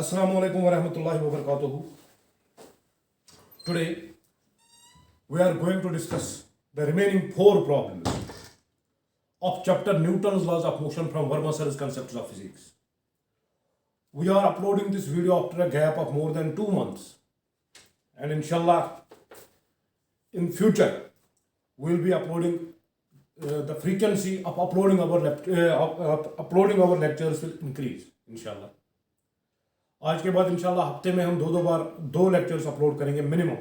Assalamu alaikum wa rahmatullahi wa barakatuhu. Today we are going to discuss the remaining four problems of chapter Newton's laws of motion from Verma sir's concepts of physics. We are uploading this video after a gap of more than 2 months, and inshallah in future we will be uploading the frequency of uploading our lectures will increase inshallah. आज के बाद इंशाल्लाह हफ्ते में हम दो बार 2 lectures upload करेंगे मिनिमम,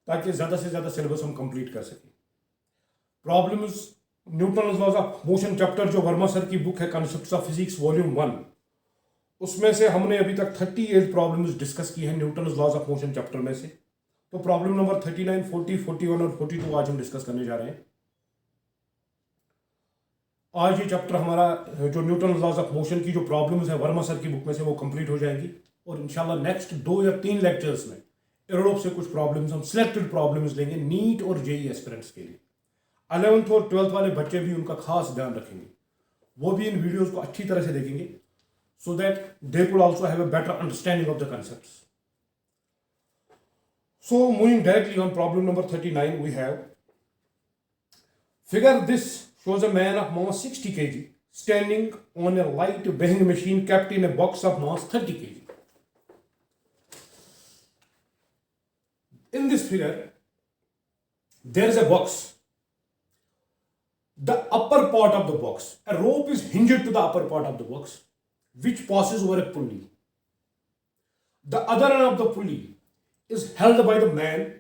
ताकि ज़्यादा से ज़्यादा सिलेबस हम कंप्लीट कर सकें. Problems Newton's laws of motion chapter जो वर्मा सर की बुक है कॉन्सेप्ट्स ऑफ फिजिक्स वॉल्यूम 1, उसमें से हमने अभी तक 38 प्रॉब्लम्स डिस्कस की हैं Newton's laws of motion chapter में से. तो प्रॉब्लम नंबर 39, 40, 41 और 42 आज हम डिस्कस करने जा रहे हैं. आज ये चैप्टर हमारा जो न्यूटन लॉज ऑफ मोशन की जो प्रॉब्लम्स है वर्मा सर की बुक में से वो कंप्लीट हो जाएंगी, और इंशाल्लाह नेक्स्ट 2 या 3 लेक्चर्स में एरोडोप से कुछ प्रॉब्लम्स हम सिलेक्टेड प्रॉब्लम्स लेंगे नीट और जेई एस्पिरेंट्स के लिए. 11th और 12th वाले बच्चे भी उनका खास ध्यान रखेंगे, वो भी इन वीडियोज़ को अच्छी तरह से देखेंगे so that they could also have a better understanding of the concepts. So moving directly on problem number 39 we have figure this shows a man of mass 60 kg standing on a light weighing machine kept in a box of mass 30 kg. In this figure, there is a box. The upper part of the box, a rope is hinged to the upper part of the box, which passes over a pulley. The other end of the pulley is held by the man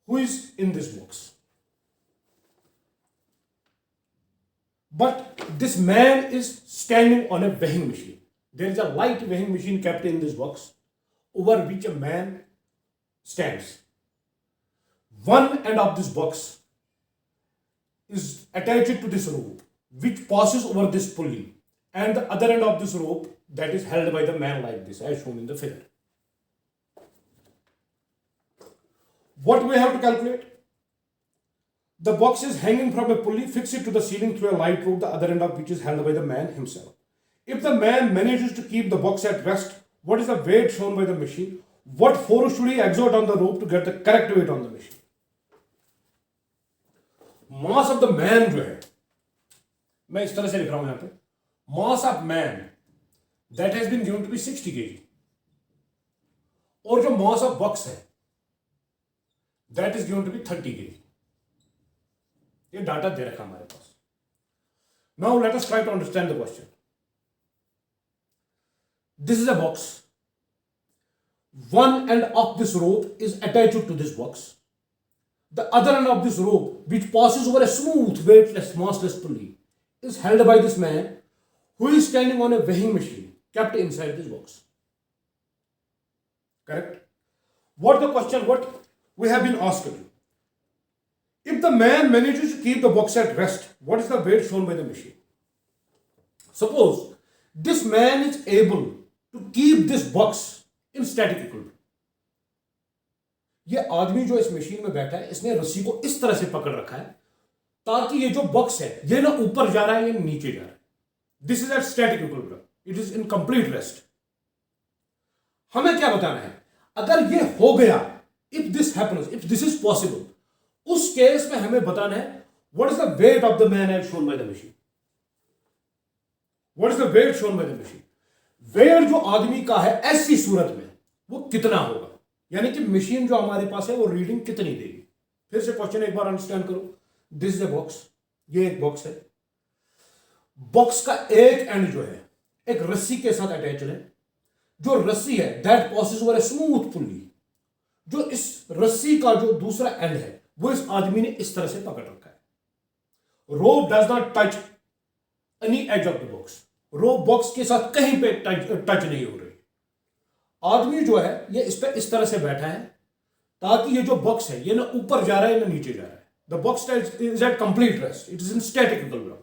who is in this box. But this man is standing on a weighing machine. There is a light weighing machine kept in this box over which a man stands. One end of this box is attached to this rope which passes over this pulley, and the other end of this rope that is held by the man like this as shown in the figure. What we have to calculate? The box is hanging from a pulley fixed to the ceiling through a light rope, the other end of which is held by the man himself. If the man manages to keep the box at rest, what is the weight shown by the machine? What force should he exert on the rope to get the correct weight on the machine? Mass of the man जो है, मैं इस तरह से लिख रहा हूं यहां पे, mass of man that has been given to be 60 kg, और जो mass of box है that is given to be 30 kg. ये डाटा दे रखा हमारे पास. Now let us try to understand the question. This is a box. One end of this rope is attached to this box. The other end of this rope which passes over a smooth weightless massless pulley is held by this man who is standing on a weighing machine kept inside this box. Correct? What the question, what we have been asked? If the man manages to keep the box at rest, what is the weight shown by the machine? Suppose this man is able to keep this box in static equilibrium. ये आदमी जो इस machine में बैठा है, इसने रस्सी को इस तरह से पकड़ रखा है ताकि ये जो बॉक्स है ये ना ऊपर जा रहा है या नीचे जा रहा है. This is at static equilibrium. It is in complete rest. हमें क्या बताना है? अगर ये हो गया, if this happens, if this is possible, उस केस में हमें बताना है what is the weight of the man as shown by the machine. What is the weight shown by the machine? Weight जो आदमी का है ऐसी सूरत में वो कितना होगा, यानी कि मशीन जो हमारे पास है वो रीडिंग कितनी देगी. फिर से क्वेश्चन एक बार अंडरस्टैंड करो. This is a box. ये एक बॉक्स है. बॉक्स का एक एंड जो है एक रस्सी के साथ अटैच्ड है. जो रस्सी है that passes over a smooth pulley. जो इस रस्सी का जो दूसरा एंड है वो इस आदमी ने इस तरह से पकड़ रखा है. Rope does not touch any edge of the box. Rope box के साथ कहीं पे टच नहीं हो रही. आदमी जो है ये इस पे इस तरह से बैठा है ताकि ये जो बॉक्स है ये ना ऊपर जा रहा है ना नीचे जा रहा है. The box is at complete rest. It is in static equilibrium.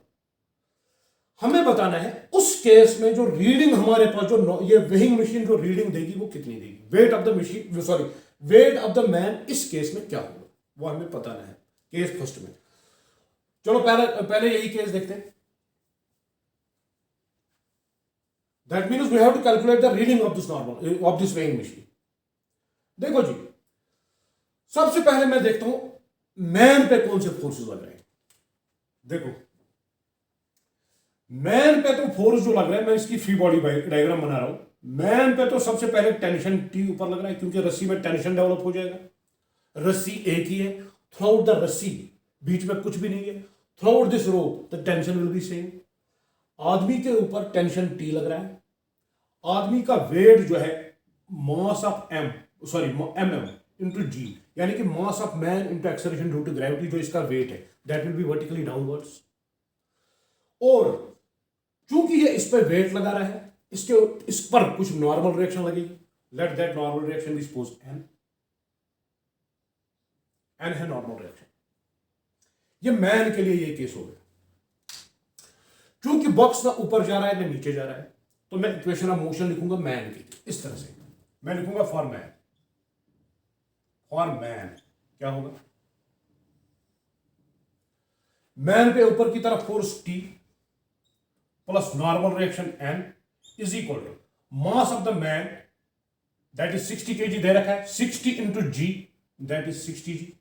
हमें बताना है उस केस में जो रीडिंग हमारे पास, जो ये वेइंग मशीन जो रीडिंग देगी वो कितनी देगी. Wait of the machine, sorry, wait of the man इस केस में क्या होगा वो हमें बताना है केस फर्स्ट में. चलो पहले यही केस देखते हैं. That means we have to calculate the reading of this normal of this weighing machine. देखो जी, सबसे पहले मैं देखता हूं मैन पे कौन से फोर्सेस लग रहे हैं। देखो मैन पे तो फोर्स जो लग रहा है, मैं इसकी फ्री बॉडी डायग्राम बना रहा हूं। मैन पे तो सबसे पहले टेंशन टी ऊपर लग रहा है, क्योंकि रस्सी में टेंशन डेवलप हो जाएगा। रस्सी एक ही है, थ्रू आउट द रस्सी बीच में कुछ भी नहीं है, through out this rope the tension will be same. आदमी के ऊपर टेंशन टी लग रहा है। आदमी का वेट जो है mass of m m into g, यानी कि mass of man into acceleration due to gravity, जो इसका वेट है that will be vertically downwards. और चूंकि ये इस पर वेट लगा रहा है, इस पर कुछ नॉर्मल रिएक्शन लगेगी। Let that normal reaction be suppose N है नॉर्मल रिएक्शन। ये मैन के लिए ये केस हो गया। चूंकि बॉक्स ना ऊपर जा रहा है ना नीचे जा रहा है, तो मैं इक्वेशन ऑफ मोशन लिखूंगा मैन की इस तरह से। मैं लिखूंगा फॉर मैन क्या होगा, मैन पे ऊपर की तरफ force T plus normal reaction N is equal to mass of the man that is 60 kg दे रखा है, 60 into g that is 60 g।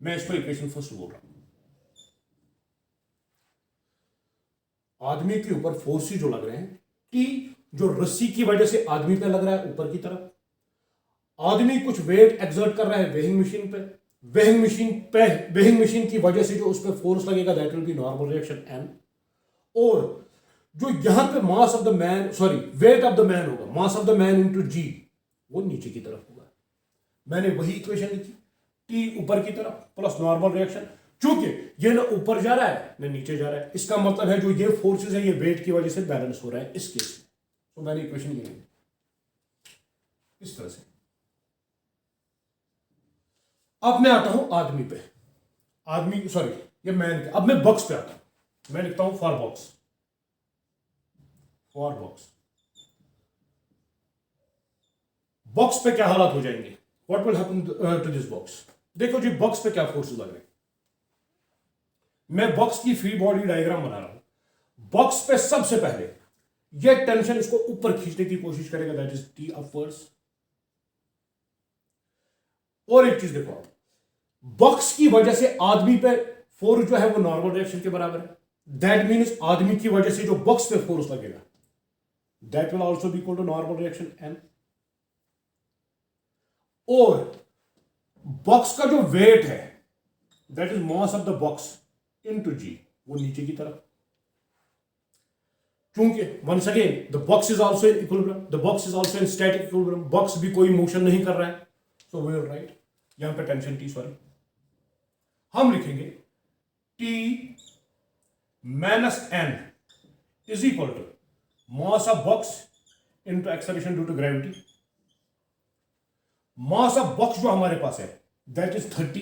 मैं इसको इक्वेशन फर्स्ट बोल रहा हूं। आदमी के ऊपर फोर्सेस जो लग रहे हैं टी, जो रस्सी की वजह से आदमी पे लग रहा है ऊपर की तरफ। आदमी कुछ वेट एक्सर्ट कर रहा है वेइंग मशीन पे, वेइंग मशीन की वजह से जो उस पर फोर्स लगेगा that will be normal reaction N. और जो यहां पे mass of the man weight of the man होगा, mass of the man into g, वो नीचे की तरफ होगा। मैंने वही इक्वेशन लिखी, टी ऊपर की तरफ प्लस नॉर्मल रिएक्शन। चूंकि ये ना ऊपर जा रहा है ना नीचे जा रहा है, इसका मतलब है जो ये फोर्सेस है ये वेट की वजह से बैलेंस हो रहा है इस केस में। तो मैंने इक्वेशन ये लिखी इस तरह से। अब मैं आता हूं आदमी पे, ये मैन पे। अब मैं बॉक्स पे आता हूं। मैं लिखता हूं फॉर बॉक्स बॉक्स पे क्या हालात हो जाएंगे, what will happen to this box. देखो जी, बॉक्स पे क्या फोर्स लग रहे हैं। मैं बॉक्स की फ्री बॉडी डायग्राम बना रहा हूं। बॉक्स पे सबसे पहले ये टेंशन इसको ऊपर खींचने की कोशिश करेगा, दैट इज टी अपवर्ड्स। और एक चीज देखो आप, बॉक्स की वजह से आदमी पे फोर्स जो है वो नॉर्मल रिएक्शन के बराबर है। दैट मीन्स आदमी की वजह से जो बॉक्स पे फोर्स लगेगा that will also be equal to normal reaction N. और बॉक्स का जो वेट है that is mass of the box into g, वो नीचे की तरफ। चूंकि once again the box is also in equilibrium, the box is also in static equilibrium, box भी कोई मोशन नहीं कर रहा है। सो वी विल राइट यहां पे टेंशन टी, हम लिखेंगे T minus N is equal to mass of box into acceleration due to gravity. Mass of box जो हमारे पास है दैट इज 30,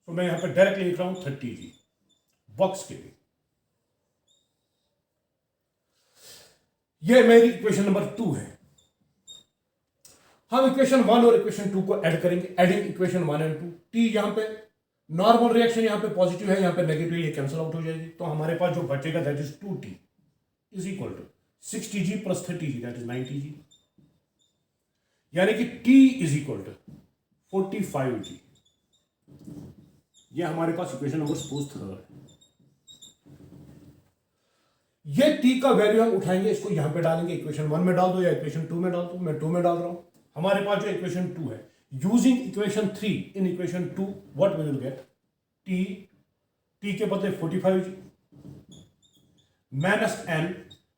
तो मैं यहां पे डायरेक्टली लिख रहा हूं 30 जी बॉक्स के लिए। ये मेरी इक्वेशन नंबर 2 है। हम इक्वेशन 1 और इक्वेशन 2 को ऐड करेंगे। एडिंग इक्वेशन 1 एंड 2, टी यहां पे नॉर्मल रिएक्शन यहां पे पॉजिटिव है, यहां पे नेगेटिव, ये कैंसिल आउट हो जाएगी। तो हमारे पास जो बचेगा that is 2t is equal to 60g plus 30g that is 90g, यानी कि t is equal to 45g। ये हमारे पास इक्वेशन नंबर सपोज 3 है। ये t का वैल्यू हम उठाएंगे, इसको यहां पे डालेंगे, इक्वेशन 1 में डाल दो या इक्वेशन 2 में डाल दो। मैं 2 में डाल रहा हूं। हमारे पास जो इक्वेशन 2 है, using equation 3 in equation 2 what we will get, t के बदले 45g minus n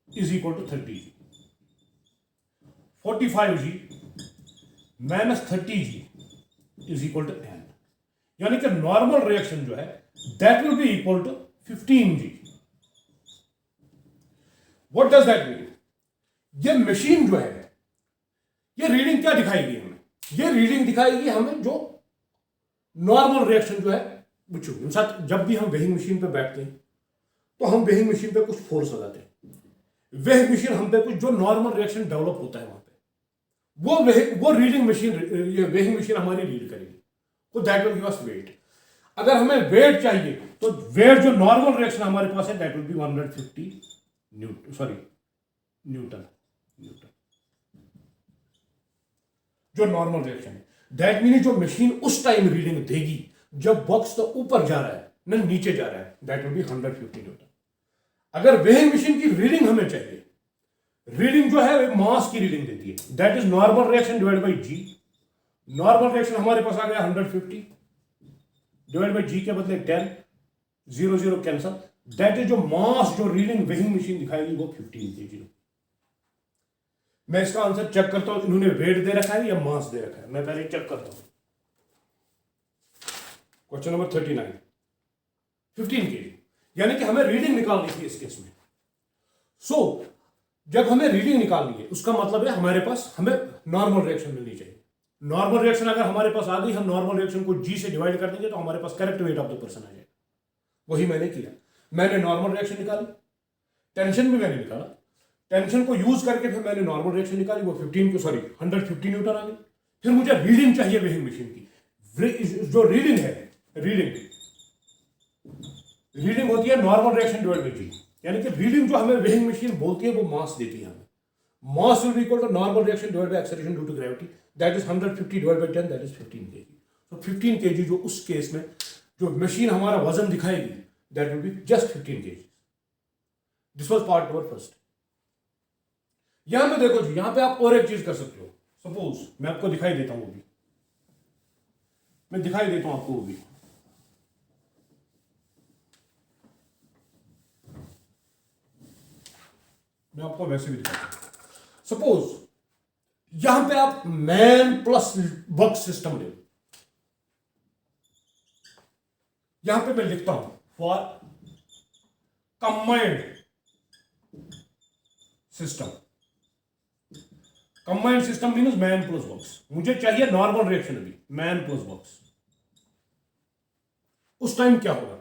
is equal to 30g। 45g minus 30g is equal to n, यानी कि नॉर्मल रिएक्शन जो है that will be equal to 15g। What does that mean? ये machine जो है ये रीडिंग क्या दिखाएगी हमें? ये रीडिंग दिखाएगी हमें जो नॉर्मल रिएक्शन जो है वो साथ। जब भी हम वेइंग मशीन पे बैठते हैं तो हम वेइंग मशीन पे कुछ फोर्स लगाते हैं, वेइंग मशीन हम पे कुछ जो नॉर्मल रिएक्शन डेवलप होता है वहां पे वो रीडिंग मशीन, ये वेइंग मशीन हमारी रीड करेगी, तो that will give us weight. अगर हमें वेट चाहिए तो वेट जो नॉर्मल रिएक्शन हमारे पास है that will B 150 Newton Newton. Newton जो नॉर्मल रिएक्शन है, दैट मीन जो मशीन उस टाइम रीडिंग देगी जब बॉक्स तो ऊपर जा रहा है ना नीचे जा रहा है, दैट विल बी 150 न्यूटन। अगर वेइंग मशीन की रीडिंग हमें चाहिए, रीडिंग जो है मास की रीडिंग देती है, that is normal reaction divide by g. Normal reaction हमारे पास आ गया 150 डिवाइड बाई जी के बदले 10, 0 0 कैंसल, दैट इज जो मास जो रीडिंग वेइंग मशीन दिखाएगी वो 15 kg। मैं इसका आंसर चेक करता हूं, इन्होंने वेट दे रखा है या मास दे रखा है, मैं पहले चेक करता हूं। क्वेश्चन नंबर 39, 15 kg, यानी कि हमें रीडिंग निकालनी थी इस केस में। सो जब हमें रीडिंग निकालनी है उसका मतलब है हमारे पास हमें नॉर्मल रिएक्शन मिलनी चाहिए। नॉर्मल रिएक्शन अगर हमारे पास आ गई, हम नॉर्मल रिएक्शन को जी से डिवाइड कर देंगे तो हमारे पास correct weight of the person आ जाएगा। वही मैंने किया, मैंने नॉर्मल रिएक्शन निकाली, टेंशन भी मैंने निकाला, टेंशन को यूज करके फिर मैंने नॉर्मल रिएक्शन निकाली, वो 150 न्यूटन आ गई। फिर मुझे रीडिंग चाहिए वेइंग मशीन की। जो रीडिंग है, रीडिंग होती है नॉर्मल रिएक्शन डिवाइड बाई जी, यानी कि रीडिंग जो हमें वेइंग मशीन बोलती है वो मास देती है हमें। Mass will be equal to normal reaction divide by acceleration due to gravity, that is 150 divide by 10, that is 15 kg। तो 15 kg जो उस केस में जो मशीन हमारा वजन दिखाएगी, that will be just 15 kg। This was part number first. यहां पे देखो जी, यहां पे आप और एक चीज कर सकते हो। सपोज मैं आपको दिखाई देता हूं, अभी मैं दिखाई देता हूं आपको, वो भी मैं आपको वैसे भी दिखाता हूं। सपोज यहां पे आप मैन प्लस बॉक्स सिस्टम ले, यहां पे मैं लिखता हूं for combined system. Combined system means man plus box. मुझे चाहिए नॉर्मल रिएक्शन, अभी मैन प्लस बॉक्स। उस टाइम क्या होगा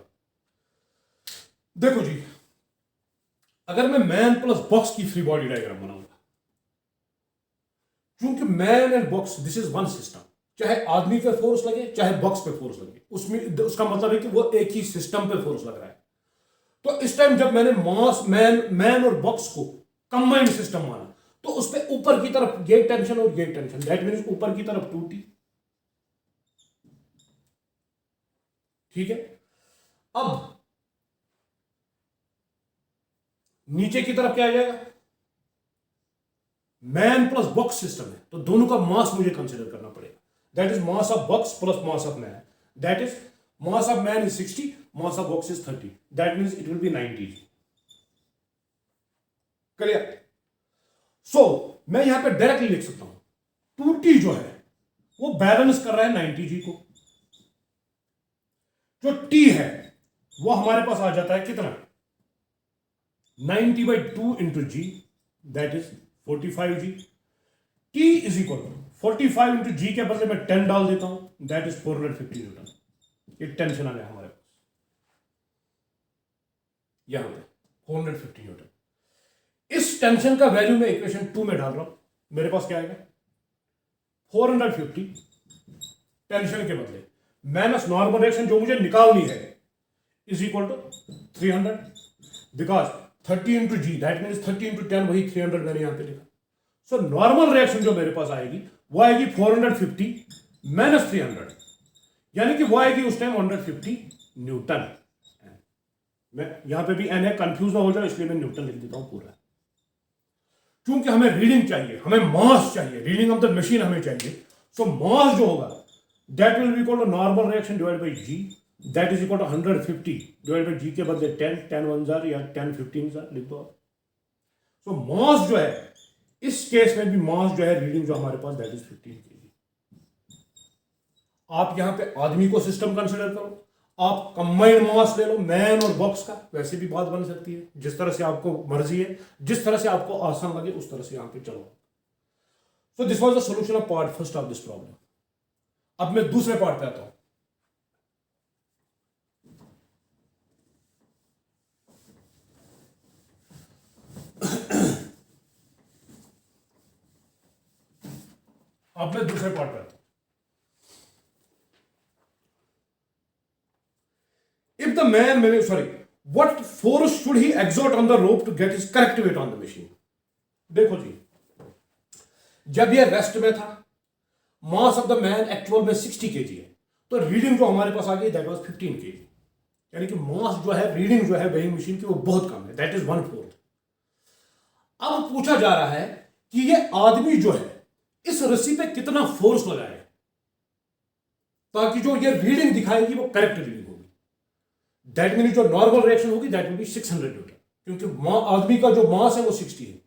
देखो जी, अगर मैं मैन प्लस बॉक्स की फ्री बॉडी डायग्राम बनाऊंगा, क्योंकि man and box this is one system, चाहे आदमी पे फोर्स लगे चाहे बॉक्स पे फोर्स लगे, उसमें उसका मतलब है कि वो एक ही सिस्टम पे फोर्स लग रहा है। तो इस टाइम जब मैंने मास मैन और बॉक्स को कंबाइंड सिस्टम माना, तो उस पे ऊपर की तरफ ये टेंशन और ये टेंशन, दैट मीन्स ऊपर की तरफ 2T, ठीक है। अब नीचे की तरफ क्या आ जाएगा, मैन प्लस बॉक्स सिस्टम है तो दोनों का मास मुझे कंसीडर करना पड़ेगा, that is mass of box plus mass of man, that is mass of man is 60, mass of box is 30, that means it will be 90 G। Clear? So मैं यहां पे डायरेक्टली लिख सकता हूं 2T जो है वो बैलेंस कर रहा है 90 G को। जो T है वो हमारे पास आ जाता है कितना, 90/2 into g, that is 45 G। T is equal to 45 into g के बदले में 10 डाल देता हूं, दैट इज 450 न्यूटन। ये टेंशन आ गया हमारे पास, यहां पे 450 न्यूटन। इस टेंशन का वैल्यू मैं इक्वेशन 2 में डाल रहा हूं, मेरे पास क्या आएगा 450 टेंशन के बदले माइनस नॉर्मल रिएक्शन जो मुझे निकालनी है is equal to 300, because 30 into g that means 30 into 10, वही 300 मैंने यहां पे लिखा। सो नॉर्मल रिएक्शन जो मेरे पास आएगी वो आएगी 450 माइनस 300, यानी कि वो आएगी उस टाइम 150 न्यूटन। मैं यहां पे भी एन है, कंफ्यूज ना हो जाए इसलिए मैं न्यूटन लिख देता हूं पूरा, क्योंकि हमें रीडिंग चाहिए, हमें मास चाहिए, रीडिंग ऑफ द मशीन हमें चाहिए। सो मास जो होगा that will be equal to normal reaction divide by g, that is equal to 150 divide by g के बदले 10 1 जार या 10 15 जार लिख दो आप। सो मास जो है इस केस में भी मास जो है रीडिंग जो हमारे पास दैट इज 15 kg। आप यहां पे आदमी को सिस्टम कंसिडर करो, आप कंबाइंड मास ले लो मैन और बॉक्स का, वैसे भी बात बन सकती है, जिस तरह से आपको मर्जी है, जिस तरह से आपको आसान लगे उस तरह से यहां पे चलो। So this was the solution of part first of this problem. अब मैं दूसरे पार्ट पे आता हूं। अब मैं दूसरे पार्ट पे आता हूं। If the man, sorry, what force should he exert on the rope to get his correct weight on the machine? देखो जी, जब ये रेस्ट में था, मास ऑफ द मैन एक्चुअल में 60 केजी है, तो रीडिंग जो हमारे पास आ गई दैट वाज 15 केजी। यानी कि मास जो है, रीडिंग जो है वेइंग मशीन की वो बहुत कम है, दैट इज 1/4। अब पूछा जा रहा है कि ये आदमी जो है इस रस्सी पे कितना फोर्स लगाए ताकि जो ये रीडिंग दिखाएगी वो करेक्ट रीडिंग होगी। दैट मीन जो नॉर्मल रिएक्शन होगी दैट विल बी 600 न्यूटन, क्योंकि आदमी का जो मास है वो 60 है।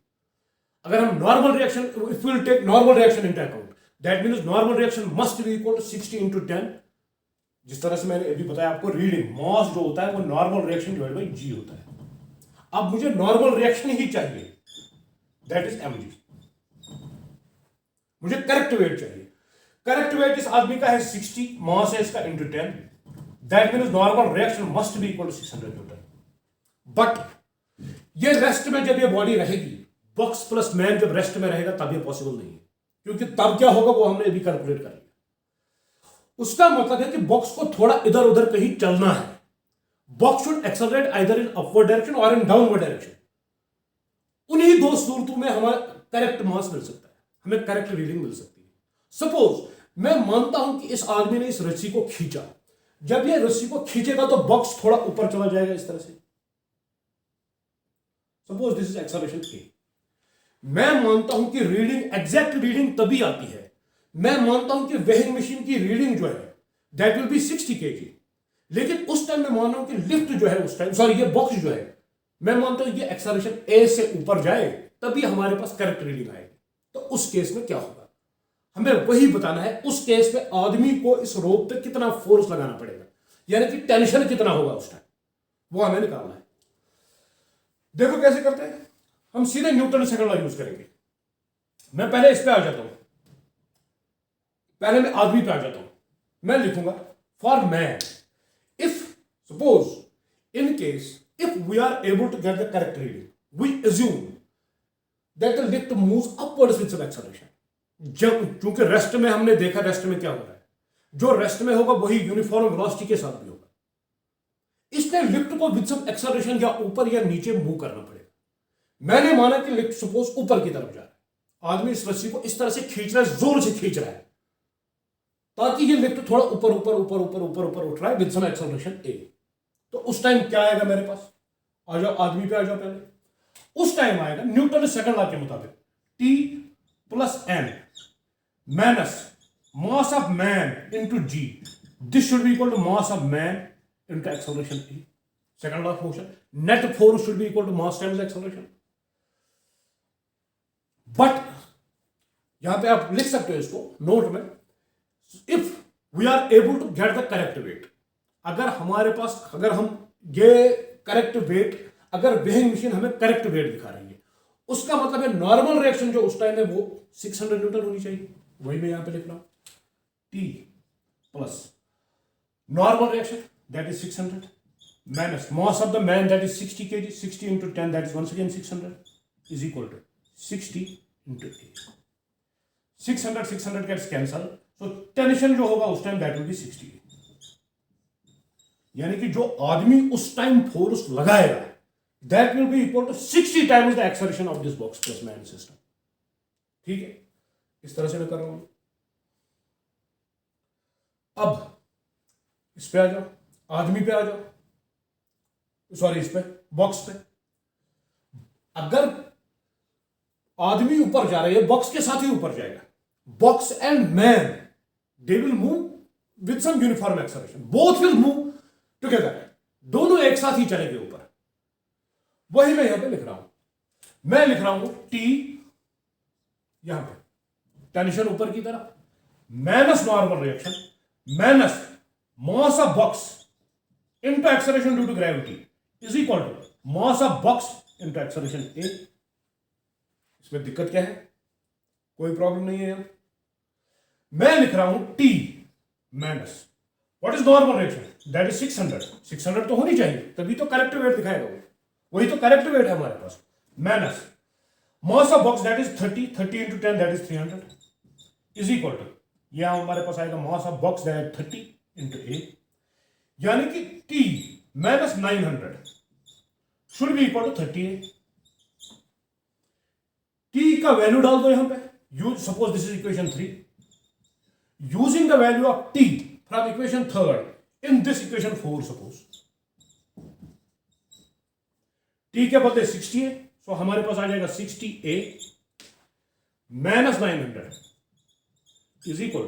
अगर हम normal reaction, if will take normal reaction into account, that means normal reaction must be equal to 60 into 10। जिस तरह से मैंने अभी बताया आपको, रीडिंग मास जो होता है वो नॉर्मल रिएक्शन डिवाइड बाई जी होता है। अब मुझे नॉर्मल रिएक्शन ही चाहिए, दैट इज एम जी। मुझे करेक्ट वेट चाहिए। करेक्ट वेट इस आदमी का है 60, मास है इसका into 10, that means normal reaction must be equal to 600 newton. But ये रेस्ट में जब ये बॉडी रहेगी, बॉक्स प्लस मैन जब रेस्ट में रहेगा तब ये पॉसिबल नहीं है, क्योंकि तब क्या होगा वो हमने अभी कैलकुलेट कर लिया। उसका मतलब है कि बॉक्स को थोड़ा इधर उधर कहीं चलना है। Box should accelerate either in upward direction और इन डाउनवर्ड डायरेक्शन। उन्हीं दो सूरतों में हमारा करेक्ट मास मिल सकता है, हमें करेक्ट रीडिंग मिल सकती है। सपोज मैं मानता हूं कि इस आदमी ने इस रस्सी को खींचा, जब ये रस्सी को खींचेगा तो बॉक्स थोड़ा ऊपर चला जाएगा इस तरह से। सपोज दिस इज एक्सेलरेशन ए। मैं मानता हूं कि रीडिंग, एग्जैक्ट रीडिंग तभी आती है, मैं मानता हूं कि वेइंग मशीन की रीडिंग जो है दैट विल बी 60 केजी, लेकिन उस टाइम मैं मान रहा हूं कि लिफ्ट जो है उस टाइम, सॉरी ये बॉक्स जो है, मैं मानता हूं ये एक्सेलरेशन ए से ऊपर जाए तभी हमारे पास करेक्ट रीडिंग आएगी। तो उस केस में क्या होगा, हमें वही बताना है। उस केस में आदमी को इस रोप पे कितना फोर्स लगाना पड़ेगा, यानी कि टेंशन कितना होगा उस टाइम, वो हमें निकालना है। देखो कैसे करते हैं, हम सीधे न्यूटन सेकंड लॉ यूज करेंगे। मैं पहले इस पे आ जाता हूं, पहले मैं आदमी पे आ जाता हूं। मैं लिखूंगा for man, if suppose in case if we are able to get the correct reading, we assume that the lift moves upwards with some acceleration. जब चूंकि रेस्ट में हमने देखा, रेस्ट में क्या हो रहा है, जो रेस्ट में होगा वही यूनिफॉर्म वेलोसिटी के साथ भी होगा। इसलिए लिफ्ट को विद सम एक्सेलरेशन या ऊपर या नीचे मूव करना पड़ेगा। मैंने माना कि लिफ्ट सपोज ऊपर की तरफ जा रहा है, आदमी इस रस्सी को इस तरह से खींच रहा है, जोर से खींच रहा है ताकि ये लिफ्ट थोड़ा ऊपर ऊपर ऊपर ऊपर ऊपर ऊपर उठ रहा है विद सम एक्सेलरेशन ए। तो उस टाइम क्या आएगा मेरे पास, आ जाओ आदमी पे आ जाओ पहले। उस टाइम आएगा न्यूटन सेकंड लॉ के मुताबिक T plus N minus mass of man into g, this should be equal to mass of man into acceleration A, second law of motion. Net force should be equal to mass times acceleration. But यहां पे आप लिख सकते हो इसको note में, if we are able to get the correct weight, अगर हमारे पास, अगर हम ये करेक्ट वेट, अगर वेइंग मशीन हमें करेक्ट वेट दिखा रही है, उसका मतलब है नॉर्मल रिएक्शन जो उस टाइम है वो 600 न्यूटन होनी चाहिए। वही मैं यहां पे लिख रहा हूं, T plus normal reaction that is 600 minus mass of the man that is 60 kg, 60 into 10 that is once again 600 is equal to 60 into 8. 600 gets cancelled, so tension जो होगा उस टाइम दैट विल बी 60। यानी कि जो आदमी उस time force लगाएगा that will be equal to 60 times the acceleration of this box plus man system. ठीक है, इस तरह से मैं कर रहा हूं। अब इस पे आ जाओ, आदमी पे आ जाओ, सॉरी इस पे बॉक्स पे। अगर आदमी ऊपर जा रहा है, बॉक्स के साथ ही ऊपर जाएगा, box and man they will move with some uniform acceleration, both will move together, दोनों एक साथ ही चलेंगे ऊपर। वही मैं यहां पे लिख रहा हूं, मैं लिख रहा हूं टी यहां पे टेंशन ऊपर की तरफ minus normal reaction minus mass of box into acceleration due to gravity is equal to mass of box into acceleration a. इसमें दिक्कत क्या है, कोई प्रॉब्लम नहीं है यहां। मैं लिख रहा हूं T minus what is normal reaction that is 600 तो होनी चाहिए, तभी तो करेक्ट वेट दिखाएगा वो, वही तो करेक्ट वेट है हमारे पास, minus mass of box that is 30 into 10 that is 300 is equal to, यहां हमारे पास आएगा mass of box that 30 into a, यानी कि t minus 900 should be equal to 38। T का वैल्यू डाल दो यहां पे, use suppose this is equation 3, using the value of t from equation 3 in this equation 4, suppose t के बदले 60 है, सो हमारे पास आ जाएगा 60A minus 900 is equal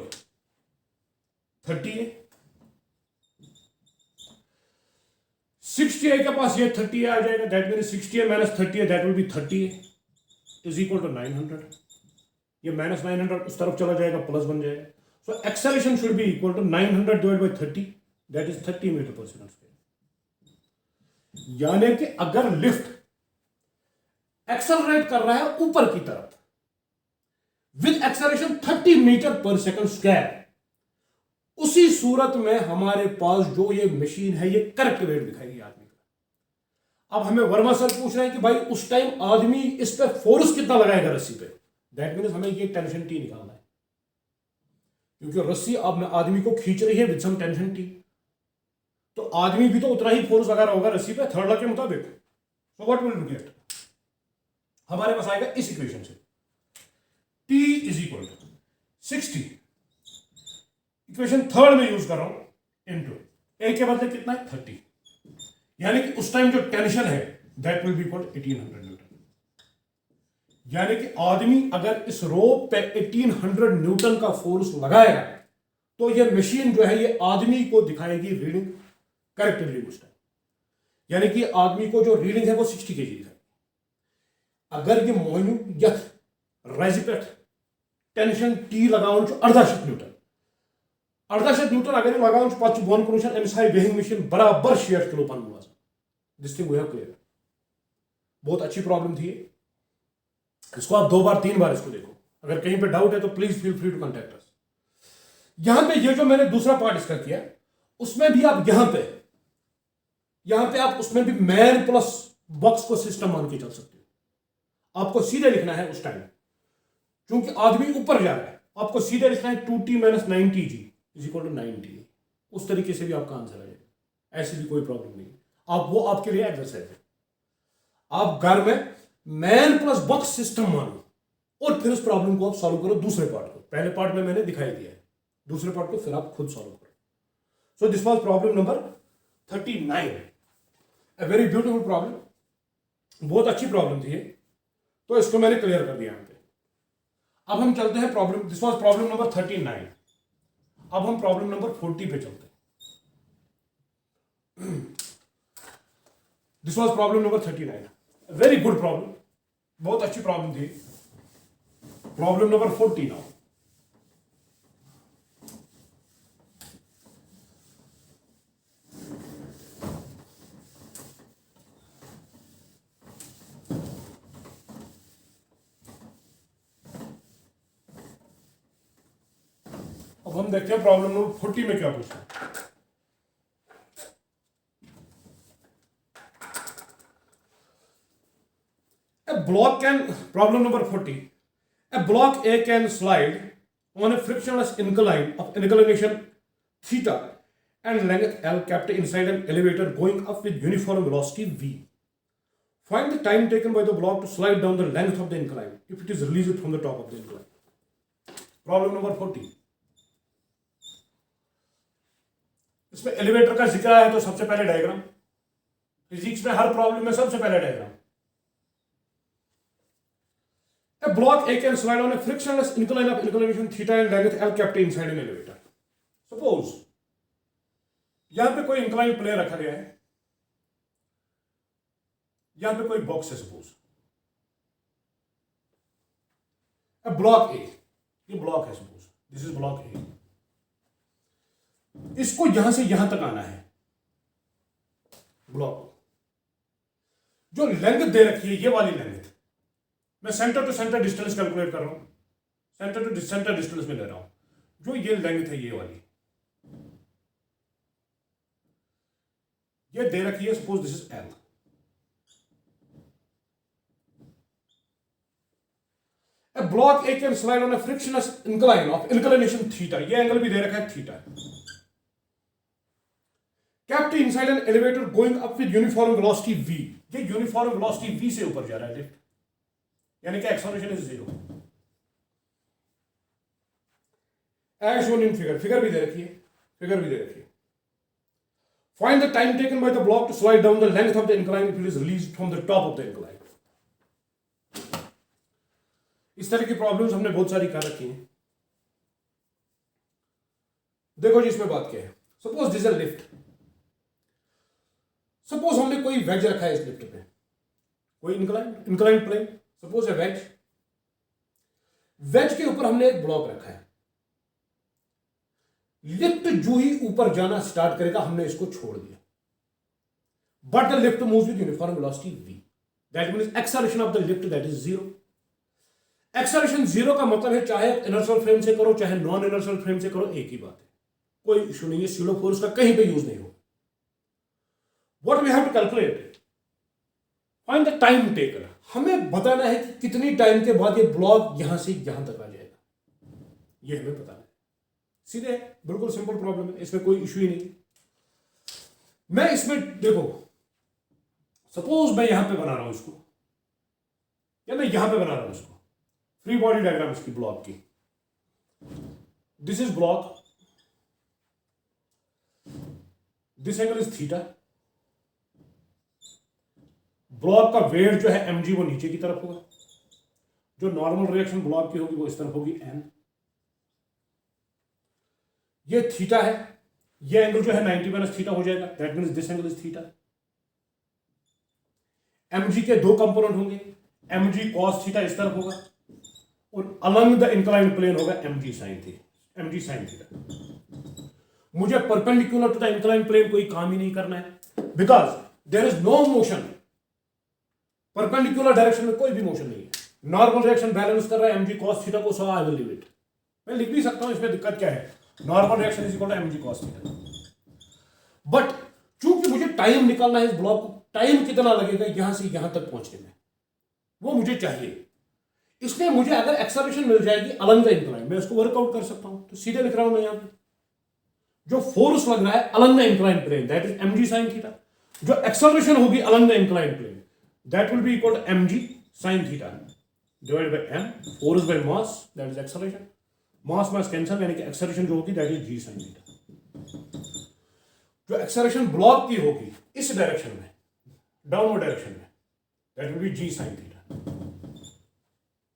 30A। 60A के पास ये 30A आ जाएगा, that mean 60A minus 30A that will be 30A is equal to 900। ये माइनस 900 उस तरफ चला जाएगा, प्लस बन जाएगा। So acceleration should be equal to 900 divide by 30 that is 30 metre per second square. यानी कि अगर लिफ्ट एक्सेलरेट कर रहा है ऊपर की तरफ with acceleration 30 metre per second square, उसी सूरत में हमारे पास जो ये मशीन है ये करेक्ट वेट दिखाएगी आदमी का। अब हमें वर्मा सर पूछ रहे हैं कि भाई उस टाइम आदमी इस पे फोर्स कितना लगाएगा रस्सी पे, दैट मीन्स हमें ये टेंशन टी निकालना है, क्योंकि रस्सी अब आदमी को खींच रही है विद सम टेंशन टी, तो आदमी भी तो उतना ही फोर्स लगा रहा होगा रस्सी पे थर्ड लॉ के मुताबिक। So what will we get, हमारे पास आएगा इस इक्वेशन से T is equal to 60, equation third में यूज कर रहा हूं इनटू ए के बदले कितना है 30, यानी कि उस टाइम जो टेंशन है that will be equal 1800 Newton. यानी कि आदमी अगर इस रोप पे 1800 न्यूटन का फोर्स लगाएगा तो ये मशीन जो है ये आदमी को दिखाएगी रीडिंग, करेक्ट रीडिंग उस टाइम, यानी कि आदमी को जो रीडिंग है वो 60 kg दिखाएगी। अगर ये मोइनू यथ रेजिपेट टेंशन टी लगाउन अर्धाशत न्यूटन, अर्धाशत न्यूटन अगर ये लगाउन पच बोन कुन एमसाई वेहिंग मशीन बराबर 60 किलो पन मुलाजम। This thing we have clear. बहुत अच्छी प्रॉब्लम थी, इसको आप 2 बार 3 बार इसको देखो, अगर कहीं पे डाउट है तो please feel free to contact us. यहां पे ये जो मैंने दूसरा पार्ट इसका किया उसमें भी आप यहां पे आप उसमें भी मैन प्लस बॉक्स को सिस्टम मान के चल सकते हो। आपको सीधे लिखना है उस टाइम, क्योंकि आदमी ऊपर जा रहा है, आपको सीधे लिखना है 2T minus 9TG is equal to 9T। उस तरीके से भी आपका आंसर आएगा, ऐसी भी कोई प्रॉब्लम नहीं, आप वो आपके लिए एक्सरसाइज है। आप घर में मैन प्लस बॉक्स सिस्टम मानो और फिर उस प्रॉब्लम को आप सॉल्व करो। दूसरे पार्ट को पहले पार्ट में मैंने दिखाई दिया है, दूसरे पार्ट को फिर आप खुद सॉल्व करो। So this was problem number 39, a very beautiful problem, बहुत अच्छी प्रॉब्लम थी ये, तो इसको मैंने क्लियर कर दिया यहां पे। अब हम चलते हैं problem, this was problem number 39। अब हम प्रॉब्लम नंबर 40 पे चलते हैं। This was problem number 39, very good problem, बहुत अच्छी प्रॉब्लम थी। Problem number 40 now. अब हम देखते हैं प्रॉब्लम नंबर 40 में क्या पूछा। Problem number 40, a block A can slide on a frictionless incline of inclination theta and length L kept inside an elevator going up with uniform velocity V. Find the time taken by the block to slide down the length of the incline if it is released from the top of the incline. Problem number 40. इसमें elevator का जिक्र आया तो सबसे पहले diagram, physics में हर problem में सबसे पहले diagram. A block A can slide on a frictionless incline of inclination theta and length L kept inside an elevator. Suppose यहां पे कोई इंक्लाइन प्लेन रखा गया है, यहां पे कोई बॉक्स है, सपोज A block A, ये ब्लॉक है, suppose this is block A। इसको यहां से यहां तक आना है, ब्लॉक जो लेंथ दे रखी है ये वाली लेंथ, मैं centre to centre distance calculate कर रहा हूं, सेंटर टू सेंटर डिस्टेंस में ले रहा हूं, जो ये लेंथ है ये वाली, ये दे रखी है, suppose this is L। A block A can slide on a frictionless incline of inclination theta, ये एंगल भी दे रखा है theta, kept inside an elevator going up with uniform velocity V, ये यूनिफॉर्म वेलोसिटी V से ऊपर जा रहा है लिफ्ट, यानी कि acceleration is 0 as shown in figure. Figure भी दे रखी है, फिगर भी दे रखी है। Find the time taken by the block to slide down the length of the incline if it is released from the top of the incline. इस तरह की प्रॉब्लम्स हमने बहुत सारी कर रखी हैं। देखो जी, इसमें बात क्या है। Suppose this is lift. Suppose हमने कोई वेज रखा है इस लिफ्ट पे, कोई इंक्लाइन प्लेन, सपोज है वेज। वेज के ऊपर हमने एक ब्लॉक रखा है। लिफ्ट जो ही ऊपर जाना स्टार्ट करेगा हमने इसको छोड़ दिया, but the lift moves with uniform velocity v। That means acceleration of the lift that is 0। Acceleration 0 का मतलब है चाहे इनर्शियल फ्रेम से करो चाहे नॉन इनर्शियल फ्रेम से करो, एक ही बात है, कोई इशू नहीं है। स्यूडो फोर्स का कहीं पे यूज नहीं होगा। What we have to calculate, find the time taken. हमें बताना है कि कितनी टाइम के बाद ये ब्लॉक यहां से यहां तक आ जाएगा, ये हमें बताना है। सीधे बिल्कुल सिंपल प्रॉब्लम है, इसमें कोई इशू ही नहीं। मैं इसमें देखो, सपोज मैं यहां पे बना रहा हूं इसको, या मैं यहां पे बना रहा हूं इसको, फ्री बॉडी डायग्राम इसकी ब्लॉक की। This is block, this angle is theta. Block का वेट जो है mg वो नीचे की तरफ होगा, जो नॉर्मल रिएक्शन ब्लॉक की होगी वो इस तरफ होगी n। ये थीटा है, ये एंगल जो है 90 माइनस थीटा हो जाएगा, that means this angle is theta. mg के दो कंपोनेंट होंगे, mg cos थीटा इस तरफ होगा और अलोंग द इंक्लाइंड प्लेन होगा mg sin थीटा। मुझे perpendicular to the inclined plane कोई काम ही नहीं करना है, because there is no motion. Perpendicular direction में कोई भी मोशन नहीं है। नॉर्मल रिएक्शन बैलेंस कर रहा है mg cos थीटा को, so I will leave it. मैं लिख भी सकता हूं, इसमें दिक्कत क्या है, normal reaction is equal to mg cos theta. But चूंकि मुझे टाइम निकालना है इस ब्लॉक को, टाइम कितना लगेगा यहां से यहां तक पहुंचने में, वो मुझे चाहिए। इसलिए मुझे अगर एक्सेलरेशन मिल जाएगी अलोंग द इंक्लाइन, मैं उसको वर्कआउट कर सकता हूं। तो सीधे लिख रहा हूं मैं यहां पे, जो फोर्स लग रहा है along the incline plane that is mg sin theta, जो एक्सेलरेशन होगी along the incline plane that will be equal to mg sin theta divided by m। Force by mass that is acceleration, mass mass cancel, यानी कि acceleration जो होगी that is g sin theta. जो acceleration block की होगी इस direction में, downward direction में, that will be g sin theta.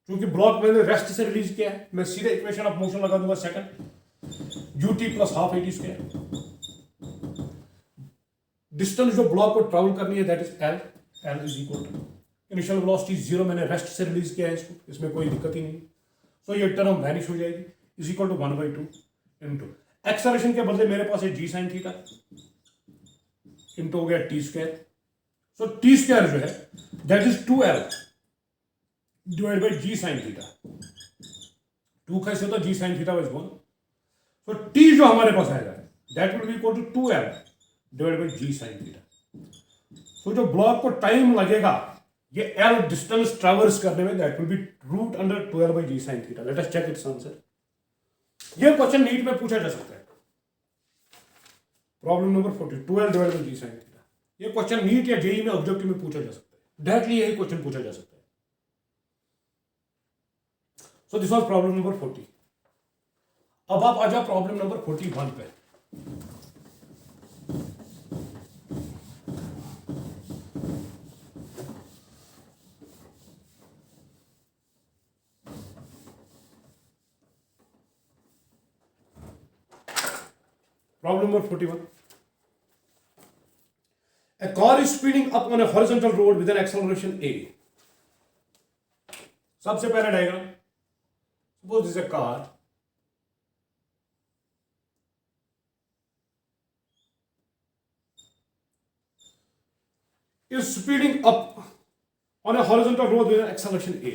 क्योंकि ब्लॉक मैंने रेस्ट से रिलीज किया है, मैं सीधे इक्वेशन ऑफ मोशन लगा दूंगा, second ut plus half at square. Distance जो ब्लॉक को ट्रैवल करनी है that is l is equal to initial velocity 0, मैंने रेस्ट से रिलीज किया है इसको, इसमें कोई दिक्कत ही नहीं। सो ये टर्म वैनिश हो जाएगी, is equal to 1/2 into acceleration के बदले मेरे पास है g sin थीटा इनटू हो गया t square. So t square जो है that is 2l divide by g sin theta. 2 कैसे होता है, g sin theta was 1। So t जो हमारे पास आएगा that will be equal to 2l divide by g sin theta. So जो ब्लॉक को टाइम लगेगा ये l डिस्टेंस ट्रैवर्स करने में, that will be root under 12 by g sin theta. Let us check its answer. ये question NEET में पूछा जा सकता है, problem number 40, 12 divide by g sin theta. ये क्वेश्चन नीट या जेई में ऑब्जेक्टिव में पूछा जा सकता है, डायरेक्टली यही क्वेश्चन पूछा जा सकता है। So this was problem number 40। अब आप आ जाओ प्रॉब्लम नंबर 41 पे। Problem number 41. A car is speeding up on a horizontal road with an acceleration a. सबसे पहला diagram, suppose this is a car. Is speeding up on a horizontal road with an acceleration a.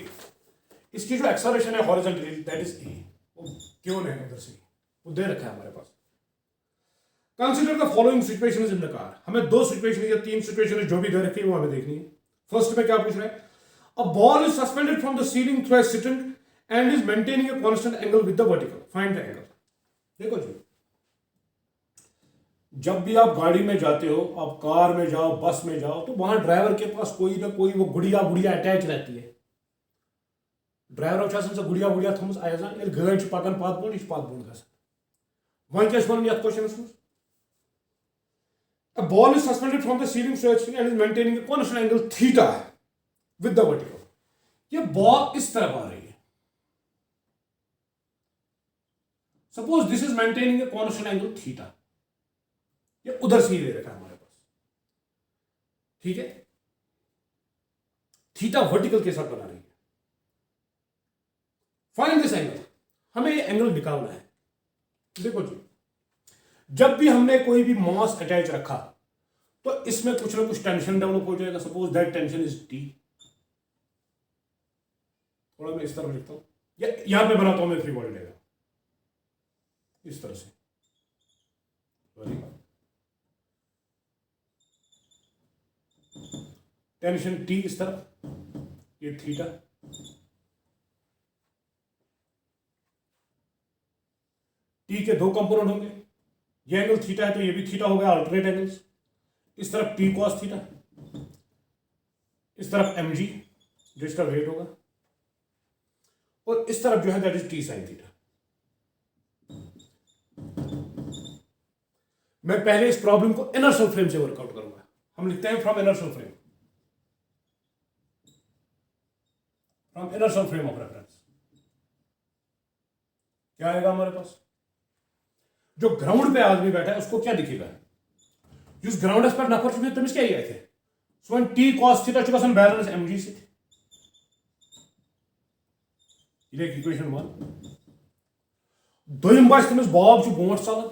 इसकी जो acceleration है horizontally that is a. वो क्यों है उधर से, वो दे रखा है हमारे पास। Consider the following situations in the car. हमें दो सिचुएशन या तीन सिचुएशन जो भी दे रखी है वो हमें देखनी है। फर्स्ट में क्या पूछ रहा है, a ball is suspended from the ceiling through a sitting and is maintaining a constant angle with the vertical, find the angle. देखो जी, जब भी आप गाड़ी में जाते हो, आप कार में जाओ, बस में जाओ, तो वहां ड्राइवर के पास कोई ना कोई वो गुड़िया अटैच रहती है। ड्राइवरो सो गुड़िया वुड़िया थोम आयजान गाड़ी पकान पत बोन यह पत बोन ग वह क्या वन ये क्वेश्चन मज a ball is suspended from the ceiling stretching and is maintaining a constant angle theta with the vertical. ये बॉल इस तरफ आ रही है. Suppose this is maintaining a constant angle theta. ये उधर से ही दे रखा है हमारे पास. ठीक है. थीटा वर्टिकल के साथ बना रही है. Find this angle. हमें ये एंगल निकालना है. देखो जी, जब भी हमने कोई भी मास अटैच रखा तो इसमें कुछ ना कुछ टेंशन डेवलप हो जाएगा. Suppose that tension is T. थोड़ा मैं इस तरह लिखता हूं या यहां पे बनाता हूं मैं फ्री बॉडी डायग्राम इस तरह से. टेंशन टी इस तरह, ये थीटा. टी के दो कंपोनेंट होंगे. ये एंगल थीटा है तो ये भी थीटा हो गया, अल्टरनेट एंगल्स. इस तरफ टी कॉस थीटा, इस तरफ एम जी जो इसका वेट होगा, और इस तरफ जो है that is T sine theta. मैं पहले इस प्रॉब्लम को इनर्शियल फ्रेम से वर्कआउट करूंगा. हम लिखते हैं from inertial frame, from inertial frame of reference. क्या आएगा हमारे पास? जो ग्राउंड पे आदमी बैठा है उसको क्या दिखेगा? जिस ग्राउंड पर नफर छुपे तमिस क्या आए थे. So one T cos theta छु गसन बैलेंस एमजी से. ये इक्वेशन 1. दोयम बास तमिस बॉब छु बोट चलन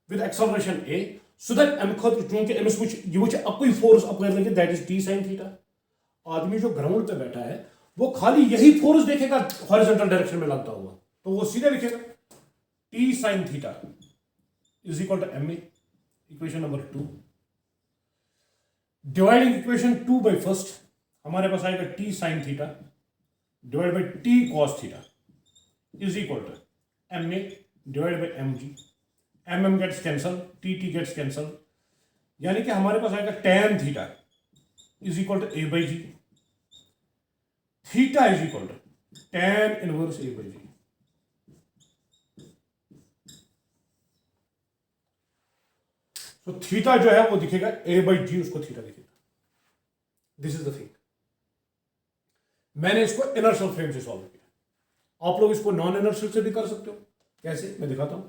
with acceleration a so that एम खत चूंकि एमस वुच ये वुच अकुई फोर्स अपर लगे that is T sin theta. आदमी जो ग्राउंड पे बैठा है वो खाली यही फोर्स देखेगा हॉरिजॉन्टल डायरेक्शन में लगता हुआ, तो वो सीधे लिखेगा t sin theta is equal to ma. Equation number 2. Dividing equation 2 by first, हमारे पास आएगा t sine theta divide by t cos theta is equal to ma divide by mg. mm gets cancel, t gets cancel, यानी कि हमारे पास आएगा tan theta is equal to a by g. Theta is equal to tan inverse a by g. तो theta जो है वो दिखेगा a बाई जी, उसको थीटा दिखेगा. This is the thing. मैंने इसको इनर्शियल फ्रेम से सॉल्व किया. आप लोग इसको नॉन इनर्शियल से भी कर सकते हो. कैसे, मैं दिखाता हूं.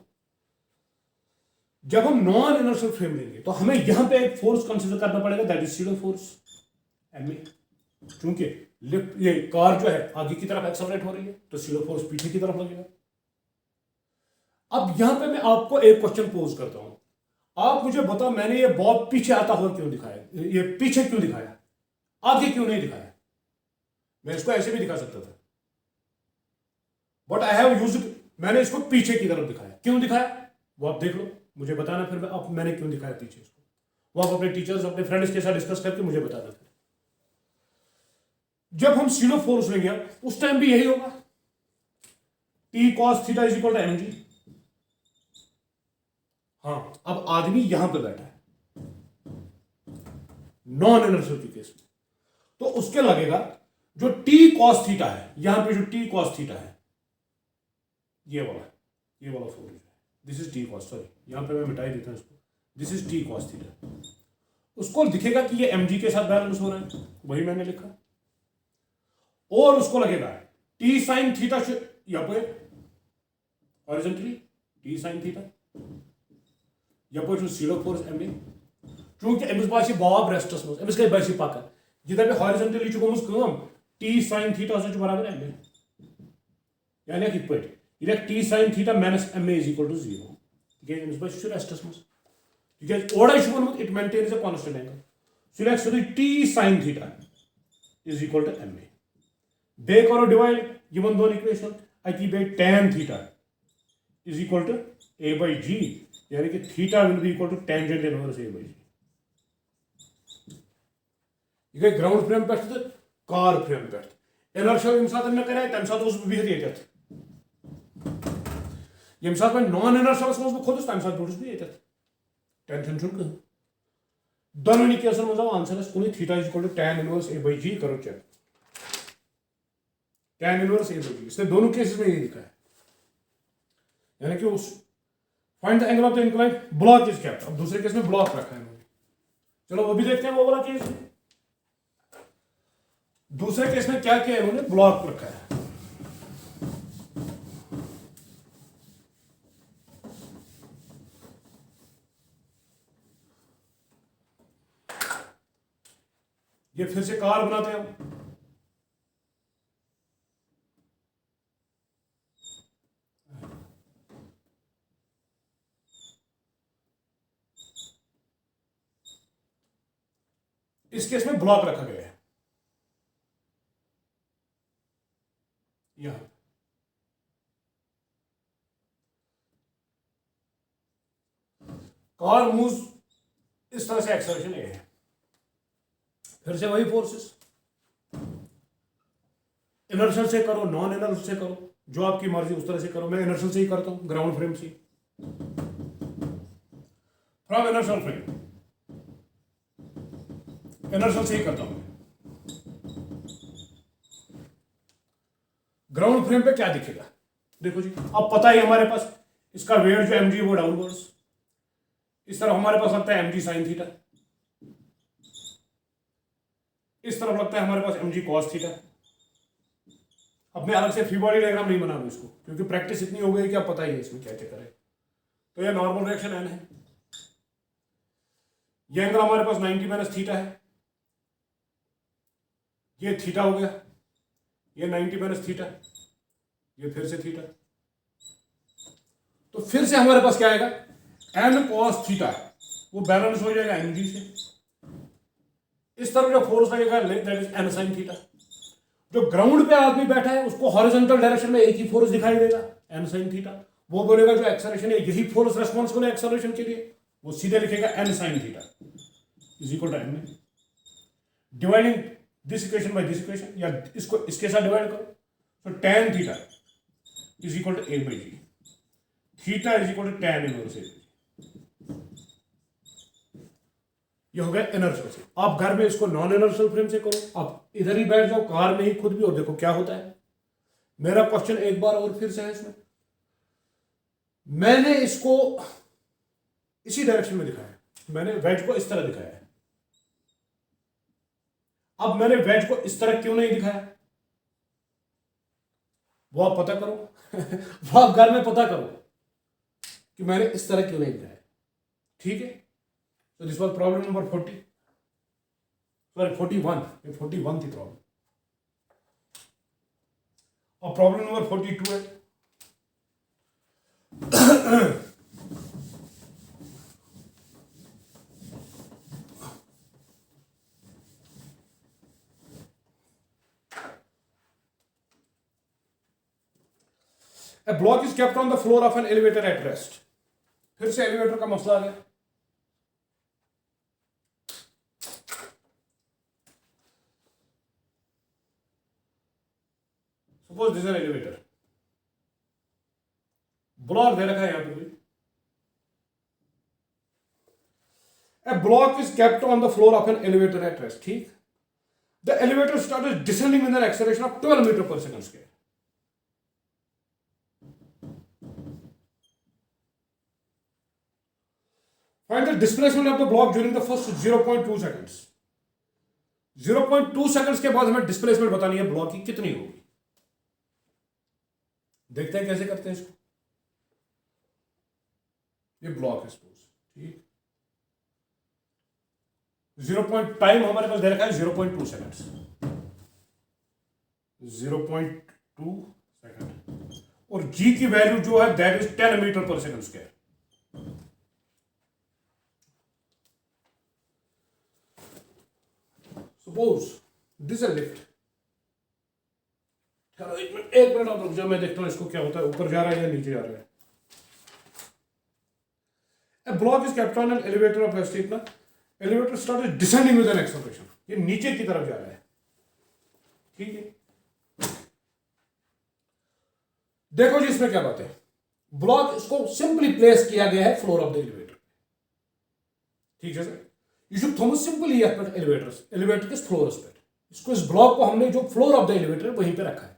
जब हम नॉन इनर्शियल फ्रेम लेंगे तो हमें यहां पे एक फोर्स कंसीडर करना पड़ेगा that is SIDO force ma. चूंकि ये कार जो है आगे की तरफ एक्सेलरेट हो रही है तो सीडो फोर्स पीछे की तरफ लगेगा. अब यहां पे मैं आपको एक क्वेश्चन पोज करता हूं. आप मुझे बताओ, मैंने ये बॉब पीछे आता हुआ क्यों दिखाया? ये पीछे क्यों दिखाया, आगे क्यों नहीं दिखाया? मैं इसको ऐसे भी दिखा सकता था, बट आई हैव यूज्ड, मैंने इसको पीछे की तरफ दिखाया. क्यों दिखाया वो आप देख लो, मुझे बताना फिर अब मैंने क्यों दिखाया पीछे इसको. वो आप अपने टीचर्स अपने फ्रेंड्स के साथ डिस्कस करके मुझे बताना. फिर जब हम सीडो फोर्स लेंगे उस टाइम भी यही होगा, T cos theta is equal to MG. हाँ, अब आदमी यहां पे बैठा है नॉन इनर्शियल के केस में, तो उसके लगेगा जो टी कॉस थीटा है, यहां पे जो टी कॉस थीटा है ये वाला फोर्स है, this is T cos, sorry यहां पे मैं मिटाई देता हूं इसको, this is T cos theta. उसको दिखेगा कि ये mg के साथ बैलेंस हो रहा है, वही मैंने लिखा. और उसको लगेगा टी साइन थीटा यहां पे हॉरिजॉन्टली टी साइन थीटा यह सीडो फोर्स ma. चूंकि अमिस बासी बॉब रेस्टस मज, अमिस गई बासी पकन जिदा पे हॉरिजॉन्टली गोमुस कम टी साइन थीटा से बराबर ma. यानी कि पे ये T sine theta minus ma is equal to 0 के अमिस बासी रेस्टस मज because order is one it maintains a constant angle. So let's say t sin theta is equal to ma. They करो divide given दोनों equation अति बे tan theta is equal to a by g, यानी कि theta will be equal to tangent inverse a by g. ये ground frame पे तो car frame पे inertial यम साथ में करे तम साथ उस बिहेव येतत यम साथ में नॉन इनर्शियल समझ में खुद तम साथ भी येतत टेंशन छुन कह दोनों केसन मज आंसर कुछ theta is equal to tan inverse a by g. करो check. tan inverse a by g, इसने दोनों केसेस में ये लिखा है, यानी कि उस find the angle of the incline, block is kept. अब दूसरे केस में ब्लॉक रखा है इन्होंने, चलो वो भी देखते हैं वो वाला केस में। दूसरे केस में क्या किया इन्होंने, ब्लॉक रखा है। ये फिर से कार बनाते हैं हम, इस केस में ब्लॉक रखा गया है यहां, कार मूव इस तरह से, एक्सेलरेशन ए है, फिर से वही फोर्सेस, इनर्शियल से करो, नॉन इनर्शियल से करो, जो आपकी मर्जी उस तरह से करो। मैं इनर्शियल से ही करता हूं, ग्राउंड फ्रेम से, फ्रॉम इनर्शियल फ्रेम, इनर्शियल से ही करता हूं। ग्राउंड फ्रेम पे क्या दिखेगा, देखो जी, अब पता है हमारे पास इसका वेट जो एम जी वो डाउनवर्ड्स, इस तरफ हमारे पास लगता है एम जी साइन थीटा, इस तरफ लगता है हमारे पास एम जी कॉस थीटा। अब मैं अलग से फ्री बॉडी डायग्राम नहीं बना रहा इसको, क्योंकि प्रैक्टिस इतनी हो गई कि अब पता ही है इसमें क्या चक्कर है। तो ये नॉर्मल रिएक्शन एन है, ये एंगल हमारे पास 90 माइनस थीटा है, ये थीटा हो गया, ये 90 माइनस थीटा, ये फिर से थीटा। तो फिर से हमारे पास क्या आएगा, एन कॉस थीटा, वो बैलेंस हो जाएगा एम जी से। इस तरफ जो फोर्स लगेगा that is an sine theta. जो ग्राउंड पे आदमी बैठा है उसको हॉरिजॉन्टल डायरेक्शन में एक ही फोर्स दिखाई देगा, एन साइन थीटा। वो बोलेगा जो एक्सेलरेशन है यही फोर्स रेस्पॉन्सिबल है एक्सेलरेशन के लिए, वो सीधे लिखेगा n sine theta is equal to n, dividing this equation by this equation, या इसको इसके साथ डिवाइड करो, तो tan theta is equal to a by g, theta is equal to tan inverse a. ये हो गया इनर्शियल से। आप घर में इसको नॉन इनर्शियल फ्रेम से करो, आप इधर ही बैठ जाओ कार में ही खुद भी, और देखो क्या होता है। मेरा क्वेश्चन एक बार और फिर से है इसमें, मैंने इसको इसी डायरेक्शन में दिखाया, मैंने वेज को इस तरह दिखाया है। अब मैंने वेज को इस तरह क्यों नहीं दिखाया, वो आप पता करो वो आप घर में पता करो कि मैंने इस तरह क्यों नहीं दिखाया, ठीक है। तो this was problem number 40, sorry 41, ये 41 थी प्रॉब्लम। और प्रॉब्लम नंबर 42 है A block is kept on the floor of an elevator at rest. फिर से एलिवेटर का मसला आ गया। Suppose this is an elevator. Block दे रखा है यहां पे कोई। A block is kept on the floor of an elevator at rest. ठीक? The elevator started descending with an acceleration of 12 meter per second square. Find the displacement of the block during the first 0.2 seconds. 0.2 seconds के बाद हमें displacement बतानी है block की कितनी होगी। देखते हैं कैसे करते हैं इसको। ये ब्लॉक है सपोज, ठीक, टाइम हमारे पास दे रखा है 0.2 सेकंड्स, 0.2 सेकंड, और जी की वैल्यू जो है that is 10 metre per second square. Suppose this is lift. चलो एक मिनट आप रुक जाओ, मैं देखता हूं इसको क्या होता है, ऊपर जा रहा है या नीचे जा रहा है। A block is kept on an elevator of rest. इतना elevator started descending with an acceleration. ये नीचे की तरफ जा रहा है, ठीक है। देखो जी इसमें क्या बात है, ब्लॉक इसको सिंपली प्लेस किया गया है फ्लोर ऑफ द एलिवेटर, ठीक है sir. You should Thomas simply elevator के फ्लोर पे, इसको इस ब्लॉक को हमने जो फ्लोर ऑफ द एलिवेटर वहीं पे रखा है।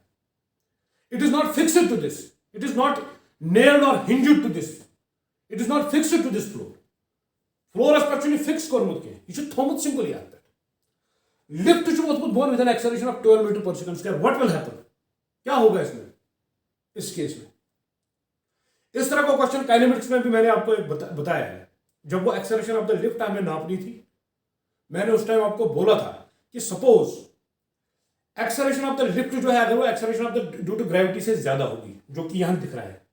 It is not fixed to this. It is not nailed or hinged to this. It is not fixed to this floor. Floor is actually fixed kormut ke. You should thomut simply at that. Lift to was born with an acceleration of 12 meter per second square. What will happen? क्या होगा इसमें, इस case में? इस तरह का question kinematics में भी मैंने आपको एक बताया है. जब वो एक्सेलरेशन ऑफ द लिफ्ट हमें नापनी थी, मैंने उस टाइम आपको बोला था कि suppose acceleration of the lift जो है, अगर वो acceleration of the due to gravity से ज्यादा होगी, जो कि यहां दिख रहा है,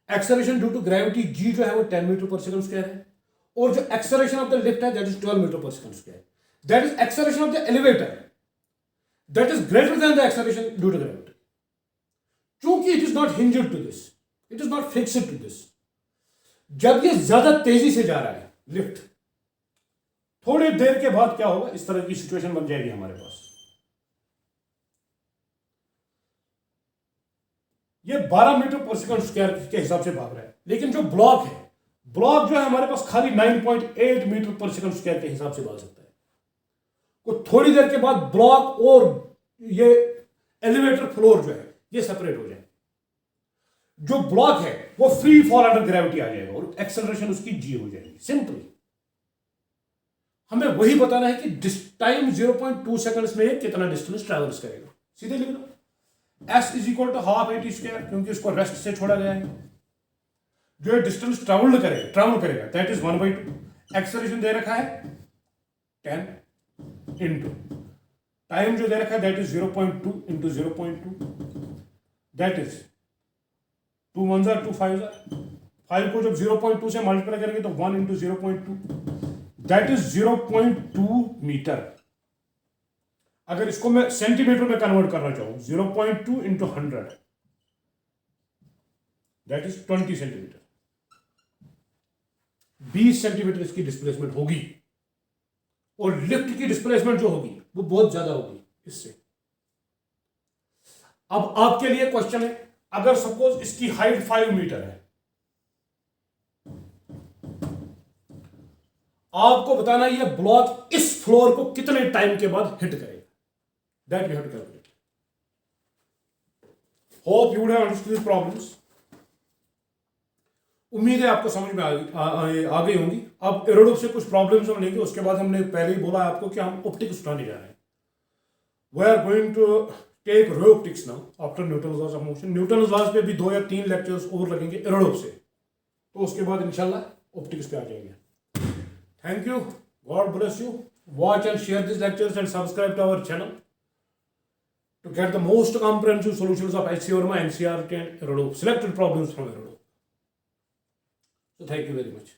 acceleration due to gravity g जो है वो 10 मीटर पर सेकंड स्क्वायर है, और जो एक्सेलरेशन ऑफ द लिफ्ट है that is 12 metre per second square. That is acceleration of the elevator that is greater than the acceleration due to gravity. चूंकि it is not hinged to this, it is not fixed to this, जब ये ज्यादा तेजी से जा रहा है lift, थोड़ी देर के बाद क्या होगा, इस तरह की सिचुएशन बन जाएगी हमारे पास. ये 12 मीटर पर सेकंड स्क्वायर के हिसाब से भाग रहा है, लेकिन जो ब्लॉक है, ब्लॉक जो है हमारे पास खाली 9.8 मीटर पर सेकंड स्क्वायर के हिसाब से भाग सकता है. को थोड़ी देर के बाद ब्लॉक और ये एलिवेटर फ्लोर जो है ये सेपरेट हो जाए. जो ब्लॉक है वो फ्री फॉल अंडर ग्रेविटी आ जाएगा और एक्सेलरेशन उसकी जी हो जाएगी. सिंपली हमें वही बताना है कि टाइम 0.2 सेकंड्स में कितना डिस्टेंस ट्रैवल्स करेगा. सीधे लिख लो, S is equal to half AT square, क्योंकि उसको रेस्ट से छोड़ा गया है. जो डिस्टेंस ट्रैवल करेगा दैट इज 1/2. एक्सेलरेशन दे रखा है 10 इंटू टाइम जो दे रखा है that is 0.2 into 0.2, that is 2 1 2 5 5 को जब 0.2 से मल्टीप्लाई करेंगे तो 1 इंटू 0.2 दैट इज 0.2 मीटर. अगर इसको मैं सेंटीमीटर में कन्वर्ट करना चाहूं, 0.2 into 100 that is 20 centimetre. 20 centimetre इसकी डिस्प्लेसमेंट होगी, और लिफ्ट की डिस्प्लेसमेंट जो होगी वो बहुत ज्यादा होगी इससे. अब आपके लिए क्वेश्चन है, अगर सपोज इसकी हाइट 5 मीटर है, आपको बताना ये ब्लॉक इस फ्लोर को कितने टाइम के बाद हिट करेगा. That we have to calculate. Hope you would have understood this problems. उम्मीद है आपको समझ में आ गई होंगी. अब एरोडोप से कुछ प्रॉब्लम्स हम लेंगे, उसके बाद हमने पहले ही बोला आपको कि हम ऑप्टिक्स उठाने जा रहे हैं. We are going to take ray optics now after Newton laws of motion. Newton laws पे भी 2 या 3 लेक्चर्स और लगेंगे एरोडोप से, तो उसके बाद इंशाल्लाह ऑप्टिक्स पे आ जाएंगे. Thank you, God bless you. Watch and share this lectures and subscribe to our channel to get the most comprehensive solutions of HCORMA, NCERT and Erodope, selected problems from Erodope. So thank you very much.